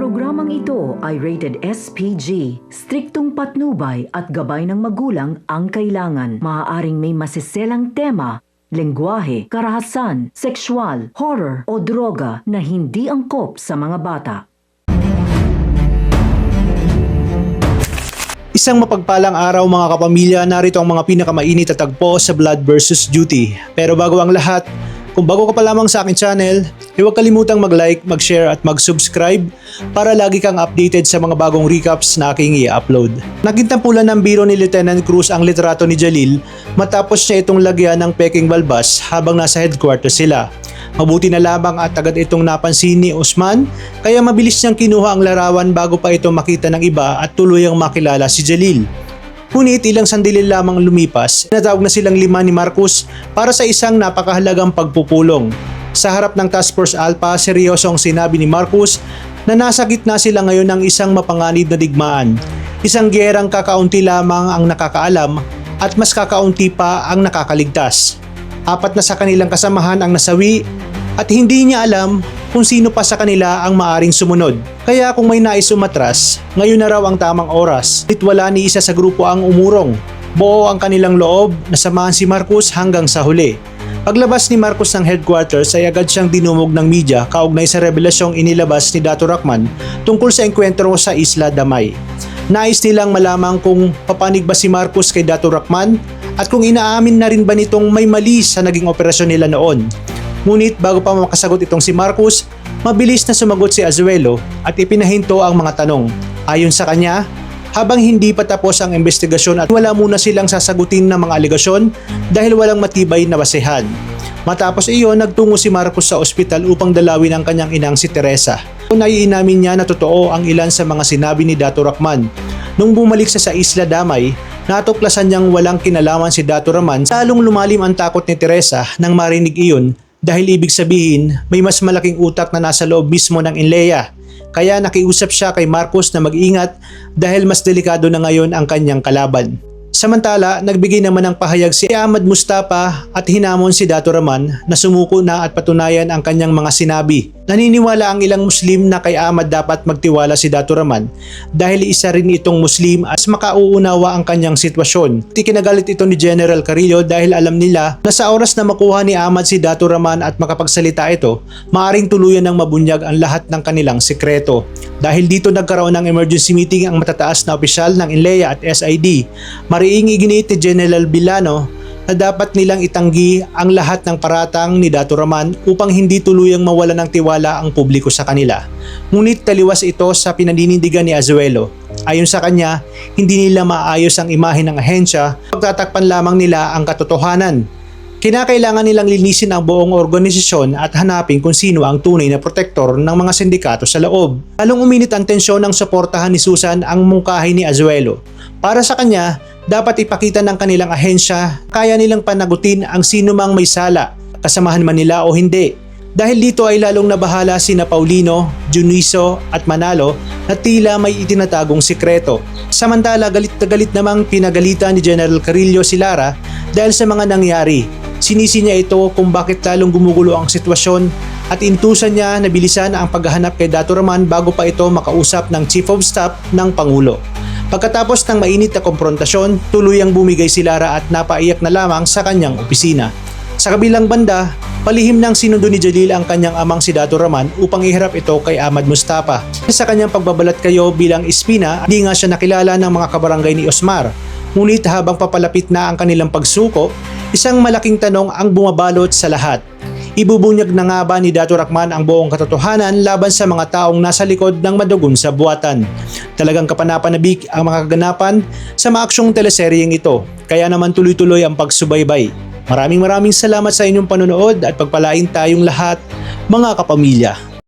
Programang ito ay rated SPG. Striktong patnubay at gabay ng magulang ang kailangan. Maaaring may masiselang tema, lengguwahe, karahasan, sexual, horror o droga na hindi angkop sa mga bata. Isang mapagpalang araw mga kapamilya, narito ang mga pinakamainit at tagpo sa Blood vs. Duty. Pero bago ang lahat, kung bago ka pa lamang sa aking channel, huwag kalimutang mag-like, mag-share at mag-subscribe para lagi kang updated sa mga bagong recaps na aking i-upload. Nagintampulan ng biro ni Lieutenant Cruz ang litrato ni Jalil matapos niya itong lagyan ng peking balbas habang nasa headquarters sila. Mabuti na lamang at agad itong napansin ni Osman kaya mabilis niyang kinuha ang larawan bago pa ito makita ng iba at tuluyang makilala si Jalil. Ngunit ilang sandali lamang lumipas, natawag na silang 5 ni Marcus para sa isang napakahalagang pagpupulong. Sa harap ng Task Force Alpha, seryosong sinabi ni Marcus na nasa gitna sila ngayon ng isang mapanganib na digmaan. Isang gyerang kakaunti lamang ang nakakaalam at mas kakaunti pa ang nakakaligtas. 4 na sa kanilang kasamahan ang nasawi at hindi niya alam kung sino pa sa kanila ang maaring sumunod. Kaya kung may nais umatras, ngayon na raw ang tamang oras. Ngunit wala ni isa sa grupo ang umurong. Buo ang kanilang loob na samahan si Marcus hanggang sa huli. Paglabas ni Marcus ng headquarters ay agad siyang dinumog ng media kaugnay sa revelasyong inilabas ni Dato Rachman tungkol sa engkwentro sa Isla Damay. Nais nilang malaman kung papanig ba si Marcus kay Dato Rachman at kung inaamin na rin ba nitong may mali sa naging operasyon nila noon. Ngunit bago pa makasagot itong si Marcus, mabilis na sumagot si Azuelo at ipinahinto ang mga tanong. Ayon sa kanya, habang hindi pa tapos ang investigasyon at wala muna silang sasagutin ng mga alegasyon dahil walang matibay na basehan. Matapos iyon, nagtungo si Marcus sa ospital upang dalawin ang kanyang inang si Teresa. Naiinamin niya na totoo ang ilan sa mga sinabi ni Dato Rachman. Nung bumalik sa Isla Damay, natuklasan niyang walang kinalaman si Dato Rachman. Lalong lumalim ang takot ni Teresa nang marinig iyon dahil ibig sabihin may mas malaking utak na nasa loob mismo ng Inleya. Kaya nakiusap siya kay Marcus na mag-ingat dahil mas delikado na ngayon ang kanyang kalaban. Samantala, nagbigay naman ng pahayag si Ahmad Mustafa at hinamon si Dato Rachman na sumuko na at patunayan ang kanyang mga sinabi. Naniniwala ang ilang Muslim na kay Ahmad dapat magtiwala si Dato Rachman dahil isa rin itong Muslim at makauunawa ang kanyang sitwasyon. Ikinagalit ito ni General Carrillo dahil alam nila na sa oras na makuha ni Ahmad si Dato Rachman at makapagsalita ito, maaring tuluyan ng mabunyag ang lahat ng kanilang sekreto. Dahil dito nagkaroon ng emergency meeting ang matataas na opisyal ng Inleya at SID. Mariing iginiit ni General Villano na dapat nilang itanggi ang lahat ng paratang ni Dato Rachman upang hindi tuluyang mawala ng tiwala ang publiko sa kanila. Ngunit taliwas ito sa pinaninindigan ni Azuelo. Ayon sa kanya, hindi nila maayos ang imahe ng ahensya, pagtatakpan lamang nila ang katotohanan. Kinakailangan nilang linisin ang buong organisasyon at hanapin kung sino ang tunay na protektor ng mga sindikato sa loob. Lalong uminit ang tensyon ng suportahan ni Susan ang mungkahi ni Azuelo. Para sa kanya, dapat ipakita ng kanilang ahensya kaya nilang panagutin ang sino mang may sala, kasamahan man nila o hindi. Dahil dito ay lalong nabahala sina Paulino, Juniso at Manalo na tila may itinatagong sikreto. Samantala, galit na galit namang pinagalitan ni General Carrillo si Lara dahil sa mga nangyari. Sinisi niya ito kung bakit lalong gumugulo ang sitwasyon at intusan niya na bilisan ang paghahanap kay Dato Rachman bago pa ito makausap ng Chief of Staff ng Pangulo. Pagkatapos ng mainit na komprontasyon, tuluyang bumigay si Lara at napaiyak na lamang sa kanyang opisina. Sa kabilang banda, palihim nang sinundo ni Jalil ang kanyang amang si Dato Rachman upang iharap ito kay Ahmad Mustafa. Sa kanyang pagbabalat kayo bilang Espina, hindi nga siya nakilala ng mga kabarangay ni Osmar. Ngunit habang papalapit na ang kanilang pagsuko, isang malaking tanong ang bumabalot sa lahat. Ibubunyag na nga ba ni Dato Rachman ang buong katotohanan laban sa mga taong nasa likod ng madugon sa buwatan? Talagang kapanapanabik ang mga kaganapan sa maaksyong teleseryeng ito, kaya naman tuloy-tuloy ang pagsubaybay. Maraming salamat sa inyong panonood at pagpalain tayong lahat, mga kapamilya.